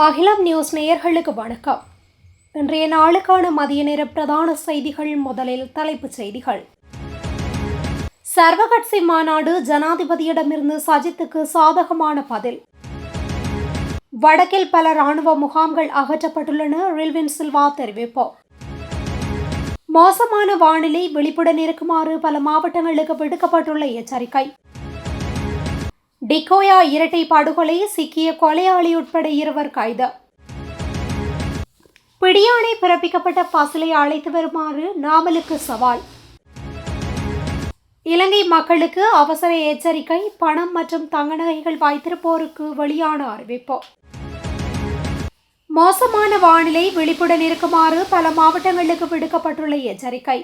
அகிலம் நியூஸ் நேயர்களுக்கு வணக்கம். இன்றைய நாளுக்கான மதிய நேர பிரதான செய்திகள். முதலில் தலைப்புச் செய்திகள். சர்வகட்சி மாநாடு, ஜனாதிபதியிடமிருந்து சஜித்துக்கு சாதகமான பதில். வடக்கில் பல இராணுவ முகாம்கள் அகற்றப்பட்டுள்ளன, ரில்வின் சில்வா தெரிவிப்பு. மோசமான வானிலை, விழிப்புடன் இருக்குமாறு பல மாவட்டங்களுக்கு விடுக்கப்பட்டுள்ள எச்சரிக்கை. டிகோயா இரட்டை படுகொலை, சிக்கிய கொலையாளி உட்பட 2 கைது. பிடியாணை பிறப்பிக்கப்பட்ட பசிலை அழைத்து வருமாறு நாமலுக்கு சவால். இலங்கை மக்களுக்கு அவசர எச்சரிக்கை, பணம் மற்றும் தங்க நகைகள் வைத்திருப்போருக்கு வெளியான அறிவிப்பு. மோசமான வானிலை, விழிப்புடன் இருக்குமாறு பல மாவட்டங்களுக்கு விடுக்கப்பட்டுள்ள எச்சரிக்கை.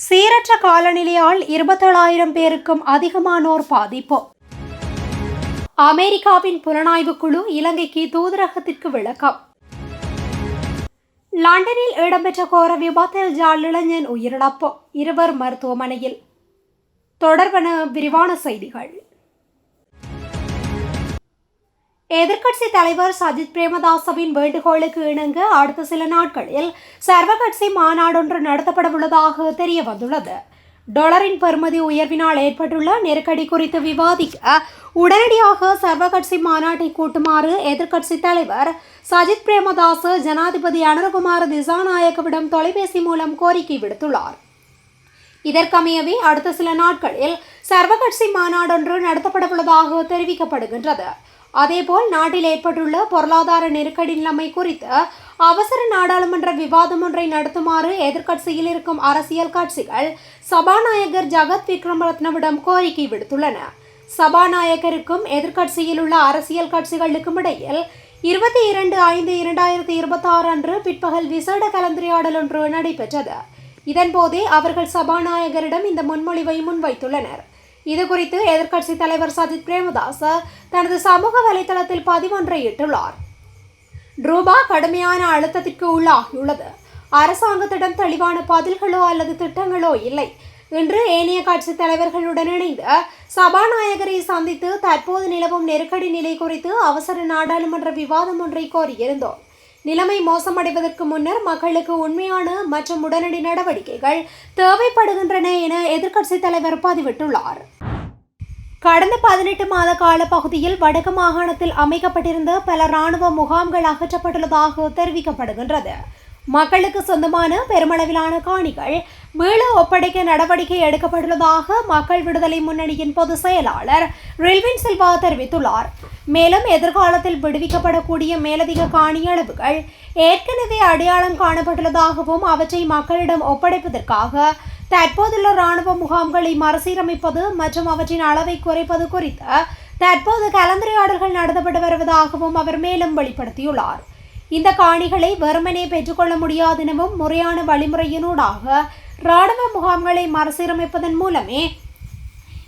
சீரற்ற காலநிலையால் 27,000 பேருக்கும் அதிகமானோர் பாதிப்பு. அமெரிக்காவின் புலனாய்வு குழு இலங்கைக்கு தூதரகத்திற்கு விளக்கம். லண்டனில் இடம்பெற்ற கோர விபத்தில் ஜாழ் இளைஞன் உயிரிழப்பு, 2 மருத்துவமனையில். தொடர்பான விரிவான செய்திகள். எதிர்க்கட்சி தலைவர் சஜித் பிரேமதாசவின் வேண்டுகோளுக்கு இணங்க அடுத்த சில நாட்களில் சர்வகட்சி மாநாடொன்று நடத்தப்படவுள்ளதாக தெரிய வந்துள்ளது. டாலரின் பெறுமதி உயர்வினால் ஏற்பட்டுள்ள நெருக்கடி குறித்து விவாதிக்க உடனடியாக சர்வகட்சி மாநாட்டை கூட்டுமாறு எதிர்க்கட்சி தலைவர் சஜித் பிரேமதாச ஜனாதிபதி அனுரகுமார திசாநாயக்கவிடம் தொலைபேசி மூலம் கோரிக்கை விடுத்துள்ளார். இதற்கமையவே அடுத்த சில நாட்களில் சர்வகட்சி மாநாடொன்று நடத்தப்படவுள்ளதாக தெரிவிக்கப்படுகின்றது. அதேபோல் நாட்டில் ஏற்பட்டுள்ள பொருளாதார நெருக்கடி நிலைமை குறித்து அவசர நாடாளுமன்ற விவாதம் ஒன்றை நடத்துமாறு எதிர்க்கட்சியில் இருக்கும் அரசியல் கட்சிகள் சபாநாயகர் ஜகத் விக்ரமரத்னவிடம் கோரிக்கை விடுத்துள்ளன. சபாநாயகருக்கும் எதிர்க்கட்சியில் உள்ள அரசியல் கட்சிகளுக்கும் இடையில் 22/5/2026 அன்று பிற்பகல் விசேட கலந்துரையாடல் ஒன்று நடைபெற்றது. இதன்போதே அவர்கள் சபாநாயகரிடம் இந்த முன்மொழிவை முன்வைத்துள்ளனர். இதுகுறித்து எதிர்க்கட்சி தலைவர் சஜித் பிரேமதாச தனது சமூக வலைதளத்தில் பதிவொன்றை இட்டுள்ளார். ரூபா கடுமையான அழுத்தத்திற்கு உள்ளாகியுள்ளது. அரசாங்கத்திடம் தெளிவான பதில்களோ அல்லது திட்டங்களோ இல்லை. இன்று ஏனைய கட்சி தலைவர்களுடன் இணைந்து சபாநாயகரை சந்தித்து தற்போது நிலவும் நெருக்கடி நிலை குறித்து அவசர நாடாளுமன்ற விவாதம் ஒன்றை கோரியிருந்தோம். நிலைமை மோசமடைவதற்கு முன்னர் மக்களுக்கு உண்மையான மற்றும் உடனடி நடவடிக்கைகள் தேவைப்படுகின்றன என எதிர்க்கட்சி தலைவர் பதிவிட்டுள்ளார். கடந்த 18 மாத கால பகுதியில் வடக்கு மாகாணத்தில் அமைக்கப்பட்டிருந்த பல இராணுவ முகாம்கள் அகற்றப்பட்டுள்ளதாக தெரிவிக்கப்படுகின்றது. மக்களுக்கு சொந்தமான பெருமளவிலான காணிகள் மீள ஒப்படைக்க நடவடிக்கை எடுக்கப்பட்டுள்ளதாக மக்கள் விடுதலை முன்னணியின் பொதுச் செயலாளர் ரில்வின் சில்வா தெரிவித்துள்ளார். மேலும் எதிர்காலத்தில் விடுவிக்கப்படக்கூடிய மேலதிக காணி அளவுகள் ஏற்கனவே அடையாளம் காணப்பட்டுள்ளதாகவும் அவற்றை மக்களிடம் ஒப்படைப்பதற்காக தற்போதுள்ள இராணுவ முகாம்களை மறுசீரமைப்பது மற்றும் அவற்றின் அளவை குறைப்பது குறித்து தற்போது கலந்துரையாடல்கள் நடத்தப்பட்டு வருவதாகவும் அவர் மேலும் வெளிப்படுத்தியுள்ளார். இந்த காணிகளை வெறுமனே பெற்றுக்கொள்ள முடியாது எனவும் முறையான வழிமுறையினூடாக இராணுவ முகாம்களை மறுசீரமைப்பதன் மூலமே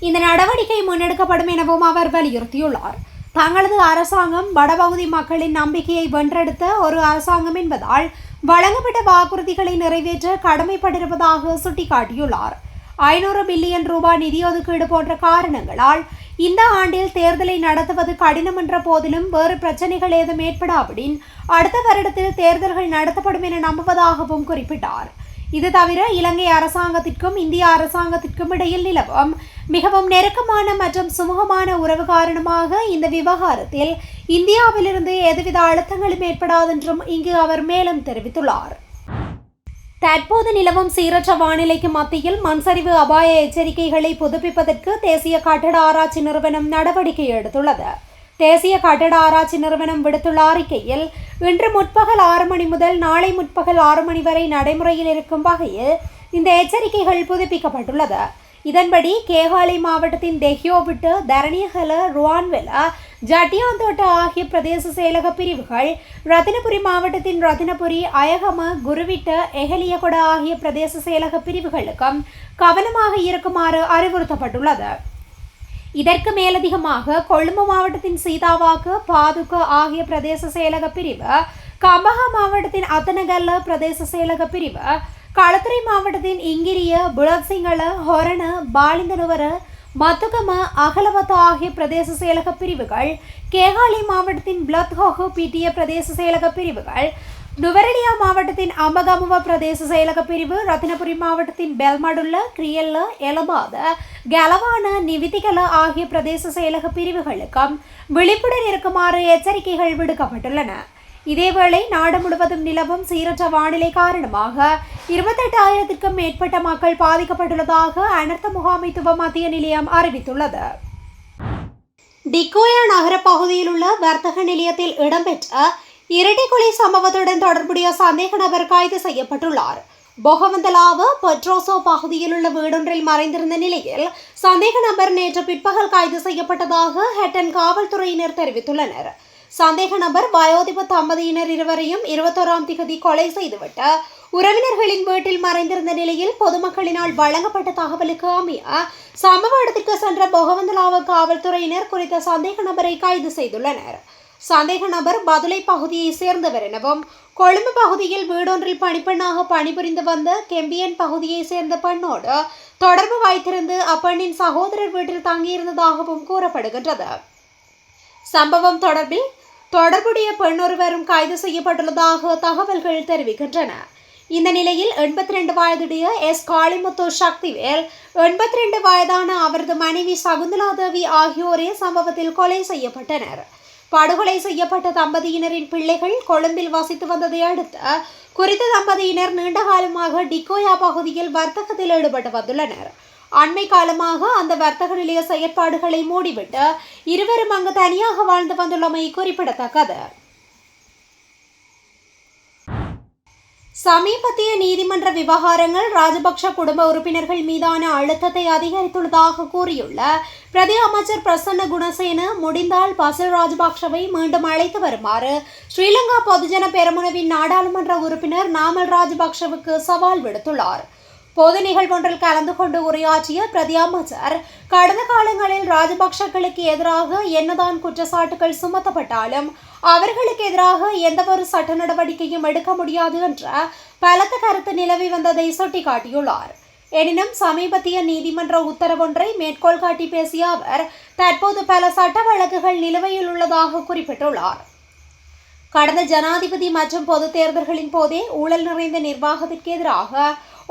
இந்த நடவடிக்கை முன்னெடுக்கப்படும் எனவும் அவர் வலியுறுத்தியுள்ளார். தங்களது அரசாங்கம் வடபகுதி மக்களின் நம்பிக்கையை வென்றெடுத்த ஒரு அரசாங்கம் என்பதால் வழங்கப்பட்ட வாக்குறுதிகளை நிறைவேற்ற கடமைப்பட்டிருப்பதாக சுட்டிக்காட்டியுள்ளார். 500 பில்லியன் ரூபாய் நிதி ஒதுக்கீடு போன்ற காரணங்களால் இந்த ஆண்டில் தேர்தலை நடத்துவது கடினம் என்ற போதிலும் வேறு பிரச்சனைகள் ஏதும் ஏற்படாவிடின் அடுத்த வருடத்தில் தேர்தல்கள் நடத்தப்படும் என நம்புவதாகவும் குறிப்பிட்டார். இது தவிர இலங்கை அரசாங்கத்திற்கும் இந்திய அரசாங்கத்திற்கும் இடையில் நிலவும் மிகவும் நெருக்கமான மற்றும் சுமூகமான உறவு காரணமாக இந்த விவகாரத்தில் இந்தியாவிலிருந்து எதுவித அழுத்தங்களும் ஏற்படாதென்றும் இங்கு அவர் மேலும் தெரிவித்துள்ளார். தற்போது நிலவும் சீரற்ற வானிலைக்கு மத்தியில் மண்சரிவு அபாய எச்சரிக்கைகளை புதுப்பிப்பதற்கு தேசிய கட்டட ஆராய்ச்சி நிறுவனம் நடவடிக்கை எடுத்துள்ளது. தேசிய கட்டட ஆராய்ச்சி நிறுவனம் விடுத்துள்ள அறிக்கையில் இன்று முற்பகல் 6 மணி முதல் நாளை முற்பகல் 6 மணி வரை நடைமுறையில் இருக்கும் வகையில் இந்த எச்சரிக்கைகள் புதுப்பிக்கப்பட்டுள்ளது. இதன்படி கேகாலை மாவட்டத்தின் தெஹியோவிட்டு, தரணியகல, ருவான்வெல, ஜட்டியாந்தோட்ட ஆகிய பிரதேச செயலக பிரிவுகள், ரத்தினபுரி மாவட்டத்தின் ரத்தினபுரி, அயகம, குருவிட்ட, எஹலியகொட ஆகிய பிரதேச செயலக பிரிவுகளுக்கும் கவனமாக இருக்குமாறு அறிவுறுத்தப்பட்டுள்ளது. இதற்கு மேலதிகமாக கொழும்பு மாவட்டத்தின் சீதாவாக்கு, பாதுக ஆகிய பிரதேச செயலக பிரிவு, கம்பஹா மாவட்டத்தின் அத்தனகல்ல பிரதேச செயலக பிரிவு, களத்துறை மாவட்டத்தின் இங்கிரிய, புலத்சிங்கள, ஹொரண, பாலிந்தனுவர, மத்துகம அகலவத்த ஆகிய பிரதேச செயலக பிரிவுகள், கேகாலை மாவட்டத்தின் பிளத்ஹோஹு பிட்டிய பிரதேச செயலக பிரிவுகள், நுவரெலியா மாவட்டத்தின் அம்பகமுவ பிரதேச செயலக பிரிவு, ரத்தினபுரி மாவட்டத்தின் பெல்மடுல்ல, கிரியல்ல, எலபாத, கலவான, நிவிதிகல ஆகிய பிரதேச செயலக பிரிவுகளுக்கும் விழிப்புடன் இருக்குமாறு எச்சரிக்கைகள் விடுக்கப்பட்டுள்ளன. இதேவேளை நாடு முழுவதும் நிலவும் சீரற்ற வானிலை காரணமாக 28,000க்கும் மேற்பட்ட மக்கள் பாதிக்கப்பட்டுள்ளதாக அனர்த்த முகாமைத்துவ மத்திய நிலையம் அறிவித்துள்ளது. டிக்கோயா நகர பகுதியில் உள்ள வர்த்தக நிலையத்தில் இடம்பெற்ற இரட்டை கொலை சம்பவத்துடன் தொடர்புடைய சந்தேக நபர் கைது செய்யப்பட்டுள்ளார். பொகவந்தலாவ பெட்ரோசோ பகுதியில் உள்ள வீடொன்றில் மறைந்திருந்த நிலையில் சந்தேக நபர் நேற்று பிற்பகல் கைது செய்யப்பட்டதாக ஹட்டன் காவல்துறையினர் தெரிவித்துள்ளனர். சந்தேக நபர் வயோதிப தம்பதியினர் இருவரையும் 21ஆம் திகதி கொலை செய்துவிட்டு உறவினர்களின் வீட்டில் மறைந்திருந்த நிலையில் பொதுமக்களினால் வழங்கப்பட்ட தகவலுக்கு அமைய சம்பவ இடத்திற்கு சென்ற பொகவந்தலாவ காவல்துறையினர் குறித்த சந்தேக நபரை கைது செய்துள்ளனர். சந்தேக நபர் பதுளை பகுதியை சேர்ந்தவர் எனவும் கொழும்பு பகுதியில் வீடொன்றில் பணிப்பெண்ணாக பணிபுரிந்து வந்த கெம்பியன் பகுதியை சேர்ந்த பெண்ணோடு தொடர்பு வைத்திருந்து அப்பெண்ணின் சகோதரர் வீட்டில் தங்கியிருந்ததாகவும் கூறப்படுகின்றது. சம்பவம் தொடர்பில் தொடர்புடைய பெண்ணொருவரும் கைது செய்யப்பட்டுள்ளதாக தகவல்கள் தெரிவிக்கின்றன. இந்த நிலையில் 82 வயதுடைய எஸ் காளிமுத்து சக்திவேல், 82 வயதான அவரது மனைவி சகுந்தலாதேவி ஆகியோரே சம்பவத்தில் கொலை செய்யப்பட்டனர். படுகொலை செய்யப்பட்ட தம்பதியினரின் பிள்ளைகள் கொழும்பில் வசித்து வந்ததை அடுத்து குறித்த தம்பதியினர் நீண்ட காலமாக டிக்கோயா பகுதியில் வர்த்தகத்தில் ஈடுபட்டு வந்துள்ளனர். அண்மை காலமாக அந்த வர்த்தக நிலைய செயற்பாடுகளை மூடிவிட்டு இருவரும் அங்கு தனியாக வாழ்ந்து வந்துள்ளமை குறிப்பிடத்தக்கது. சமீபத்திய நீதிமன்ற விவகாரங்கள் ராஜபக்ஷ குடும்ப உறுப்பினர்கள் மீதான அழுத்தத்தை அதிகரித்துள்ளதாக கூறியுள்ள பிரதி அமைச்சர் பிரசன்ன குணசேன, முடிந்தால் பசில் ராஜபக்ஷவை மீண்டும் அழைத்து வருமாறு ஸ்ரீலங்கா பொதுஜன பெரமுனவின் நாடாளுமன்ற உறுப்பினர் நாமல் ராஜபக்ஷவுக்கு சவால் விடுத்துள்ளார். பொது நிகழ்வொன்றில் கலந்து கொண்டு உரையாற்றிய பிரதி அமைச்சர், கடந்த காலங்களில் ராஜபக்ஷக்களுக்கு எதிராக என்னதான் குற்றச்சாட்டுகள் சுமத்தப்பட்டாலும் அவர்களுக்கு எதிராக எந்தவொரு சட்ட நடவடிக்கையும் எடுக்க முடியாது என்ற பலத்த கருத்து நிலவி வந்ததை சுட்டிக்காட்டியுள்ளார். எனினும் சமீபத்திய நீதிமன்ற உத்தரவொன்றை மேற்கோள் காட்டி பேசிய அவர், தற்போது பல சட்ட வழக்குகள் நிலுவையில் உள்ளதாக குறிப்பிட்டுள்ளார். கடந்த ஜனாதிபதி மற்றும் பொது தேர்தல்களின் போதே ஊழல் நிறைந்த நிர்வாகத்திற்கு எதிராக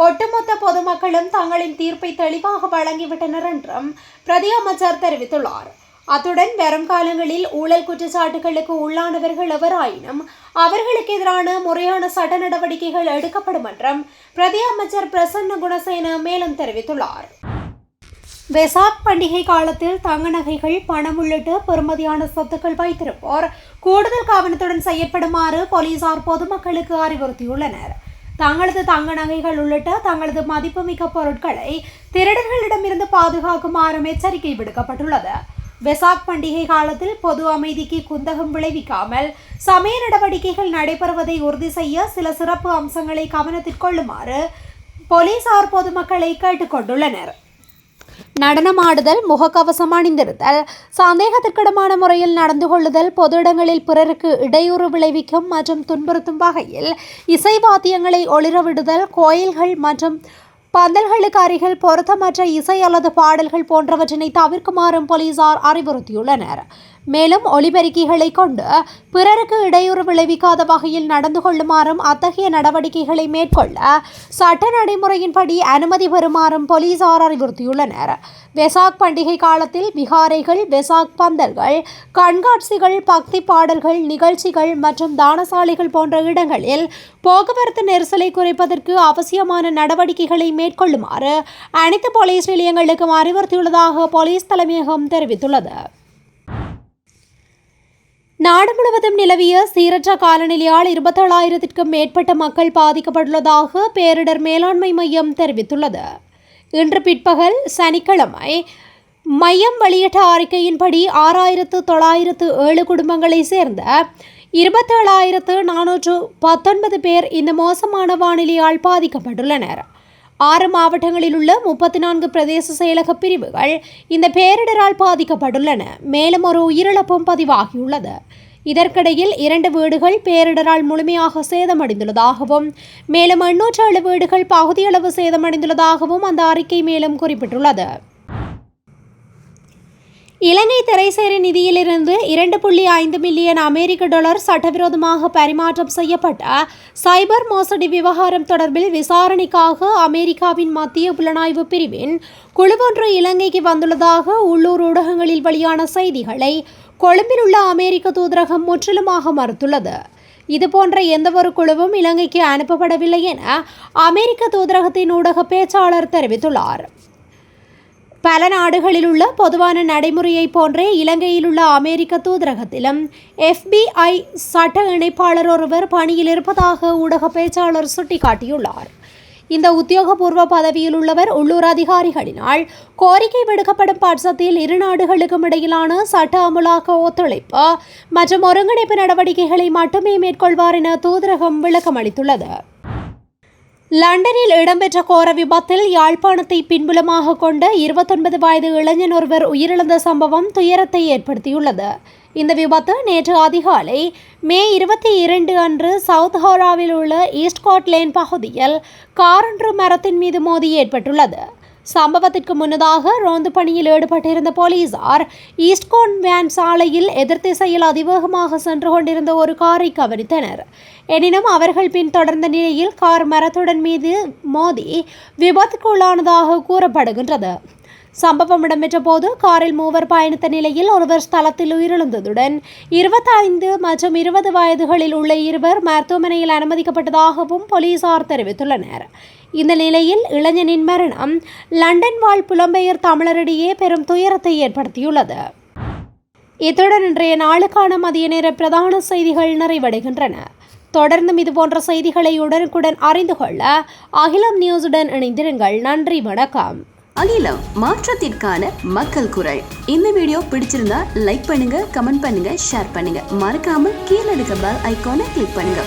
ஒட்டுமொத்த பொதுமக்களும் தங்களின் தீர்ப்பை தெளிவாக வழங்கிவிட்டனர் என்றும் பிரதி அமைச்சர் தெரிவித்துள்ளார். அத்துடன் வரும் காலங்களில் ஊழல் குற்றச்சாட்டுகளுக்கு உள்ளானவர்கள் எவராயினும் அவர்களுக்கு எதிரான முறையான சட்ட நடவடிக்கைகள் எடுக்கப்படும் என்றும் பிரதி அமைச்சர் பிரசன்ன குணசேன மேலும் தெரிவித்துள்ளார். வெசாக் பண்டிகை காலத்தில் தங்க நகைகள், பணம் உள்ளிட்ட பெறுமதியான சொத்துக்கள் வைத்திருப்போர் கூடுதல் கவனத்துடன் செயற்படுமாறு போலீசார் பொதுமக்களுக்கு அறிவுறுத்தியுள்ளனர். தங்களது தங்க நகைகள் உள்ளிட்ட தங்களது மதிப்புமிக்க பொருட்களை திருடர்களிடமிருந்து பாதுகாக்குமாறும் எச்சரிக்கை விடுக்கப்பட்டுள்ளது. வெசாக் பண்டிகை காலத்தில் பொது அமைதிக்கு குந்தகம் விளைவிக்காமல் சமய நடவடிக்கைகள் நடைபெறுவதை உறுதி செய்ய சில சிறப்பு அம்சங்களை கவனத்தில் கொள்ளுமாறு போலீசார் பொதுமக்களை கேட்டுக்கொண்டுள்ளனர். நடனமாடுதல், முகக்கவசம் அணிந்திருத்தல், சந்தேகத்திற்கிடமான முறையில் நடந்து கொள்ளுதல், பொது இடங்களில் பிறருக்கு இடையூறு விளைவிக்கும் மற்றும் துன்புறுத்தும் வகையில் இசை வாத்தியங்களை ஒளிரவிடுதல், கோயில்கள் மற்றும் பந்தல்களுக்கு அருகில் பொருத்தமற்ற இசை அல்லது பாடல்கள் போன்றவற்றினை தவிர்க்குமாறும் போலீசார் அறிவுறுத்தியுள்ளனர். மேலும் ஒலிபெருக்கிகளை கொண்டு பிறருக்கு இடையூறு விளைவிக்காத வகையில் நடந்து கொள்ளுமாறும் அத்தகைய நடவடிக்கைகளை மேற்கொள்ள சட்ட நடைமுறையின்படி அனுமதி பெறுமாறும் போலீசார் அறிவுறுத்தியுள்ளனர். வெசாக் பண்டிகை காலத்தில் விகாரைகள், வெசாக் பந்தல்கள், கண்காட்சிகள், பக்தி பாடல்கள், நிகழ்ச்சிகள் மற்றும் தானசாலைகள் போன்ற இடங்களில் போக்குவரத்து நெரிசலை குறைப்பதற்கு அவசியமான நடவடிக்கைகளை மேற்கொள்ளுமாறு அனைத்து போலீஸ் நிலையங்களுக்கும் அறிவுறுத்தியுள்ளதாக போலீஸ் தலைமையகம் தெரிவித்துள்ளது. நாடு முழுவதும் நிலவிய சீரற்ற காலநிலையால் 27,000க்கும் மேற்பட்ட மக்கள் பாதிக்கப்பட்டுள்ளதாக பேரிடர் மேலாண்மை மையம் தெரிவித்துள்ளது. இன்று பிற்பகல் சனிக்கிழமை மையம் வெளியிட்ட அறிக்கையின்படி 6,907 குடும்பங்களைச் சேர்ந்த 27,419 பேர் இந்த மோசமான வானிலையால் பாதிக்கப்பட்டுள்ளனர். 6 மாவட்டங்களில் உள்ள 34 பிரதேச செயலக பிரிவுகள் இந்த பேரிடரால் பாதிக்கப்பட்டுள்ளன. மேலும் ஒரு உயிரிழப்பும் பதிவாகியுள்ளது. இதற்கிடையில் 2 வீடுகள் பேரிடரால் முழுமையாக சேதமடைந்துள்ளதாகவும் மேலும் 807 வீடுகள் பகுதியளவு சேதமடைந்துள்ளதாகவும் அந்த அறிக்கை மேலும் குறிப்பிட்டுள்ளது. இலங்கை திரைசேரி நிதியிலிருந்து 2.5 மில்லியன் அமெரிக்க டாலர் சட்டவிரோதமாக பரிமாற்றம் செய்யப்பட்ட சைபர் மோசடி விவகாரம் தொடர்பில் விசாரணைக்காக அமெரிக்காவின் மத்திய புலனாய்வு பிரிவின் குழுவொன்று இலங்கைக்கு வந்துள்ளதாக உள்ளூர் ஊடகங்களில் வெளியான செய்திகளை கொழும்பில் உள்ள அமெரிக்க தூதரகம் முற்றிலுமாக மறுத்துள்ளது. இதுபோன்ற எந்தவொரு குழுவும் இலங்கைக்கு அனுப்பப்படவில்லை என அமெரிக்க தூதரகத்தின் ஊடக பேச்சாளர் தெரிவித்துள்ளார். பல நாடுகளில் உள்ள பொதுவான நடைமுறையை போன்றே இலங்கையில் உள்ள அமெரிக்க தூதரகத்திலும் FBI சட்ட இணைப்பாளர் ஒருவர் பணியில் இருப்பதாக ஊடக பேச்சாளர் சுட்டிக்காட்டியுள்ளார். இந்த உத்தியோகபூர்வ பதவியில் உள்ளவர் உள்ளூர் அதிகாரிகளினால் கோரிக்கை விடுக்கப்படும் பட்சத்தில் இரு நாடுகளுக்கும் இடையிலான சட்ட அமலாக்க ஒத்துழைப்பு மற்றும் ஒருங்கிணைப்பு நடவடிக்கைகளை மட்டுமே மேற்கொள்வார் என தூதரகம் விளக்கம் அளித்துள்ளது. லண்டனில் இடம்பெற்ற கோர விபத்தில் யாழ்ப்பாணத்தை பின்புலமாக கொண்ட 29 வயது இளைஞன் ஒருவர் உயிரிழந்த சம்பவம் துயரத்தை ஏற்படுத்தியுள்ளது. இந்த விபத்து நேற்று அதிகாலை மே 22 அன்று சவுத் ஹோராவில் உள்ள ஈஸ்ட்கோட் லேன் பகுதியில் காரொன்று மரத்தின் மீது மோதி ஏற்பட்டுள்ளது. சம்பவத்திற்கு முன்னதாக ரோந்து பணியில் ஈடுபட்டிருந்த போலீசார் ஈஸ்ட்கோன் வேன் சாலையில் எதிர்த்திசையில் அதிவேகமாக சென்று கொண்டிருந்த ஒரு காரை கவனித்தனர். எனினும் அவர்கள் பின்தொடர்ந்த நிலையில் கார் மரத்துடன் மீது மோதி விபத்துக்குள்ளானதாக கூறப்படுகின்றது. சம்பவம் இடம்பெற்ற போது காரில் 3 பயணித்த நிலையில் ஒருவர் ஸ்தலத்தில் உயிரிழந்ததுடன் 25 மற்றும் 20 வயதுகளில் உள்ள 2 மருத்துவமனையில் அனுமதிக்கப்பட்டதாகவும் போலீசார் தெரிவித்துள்ளனர். இந்த நிலையில் இளைஞனின் மரணம் லண்டன் வாழ் புலம்பெயர் தமிழரிடையே பெரும் துயரத்தை ஏற்படுத்தியுள்ளது. இத்துடன் இன்றைய நாளுக்கான மதிய நேர பிரதான செய்திகள் நிறைவடைகின்றன. தொடர்ந்தும் இதுபோன்ற செய்திகளை உடனுக்குடன் அறிந்து கொள்ள அகிலம் நியூஸுடன் இணைந்திருங்கள். நன்றி, வணக்கம். அகிலம், மாற்றத்திற்கான மக்கள் குரல். இந்த வீடியோ பிடிச்சிருந்தா லைக் பண்ணுங்க, கமெண்ட் பண்ணுங்க, ஷேர் பண்ணுங்க. மறக்காம கீழே இருக்க பெல் ஐகானை கிளிக் பண்ணுங்க.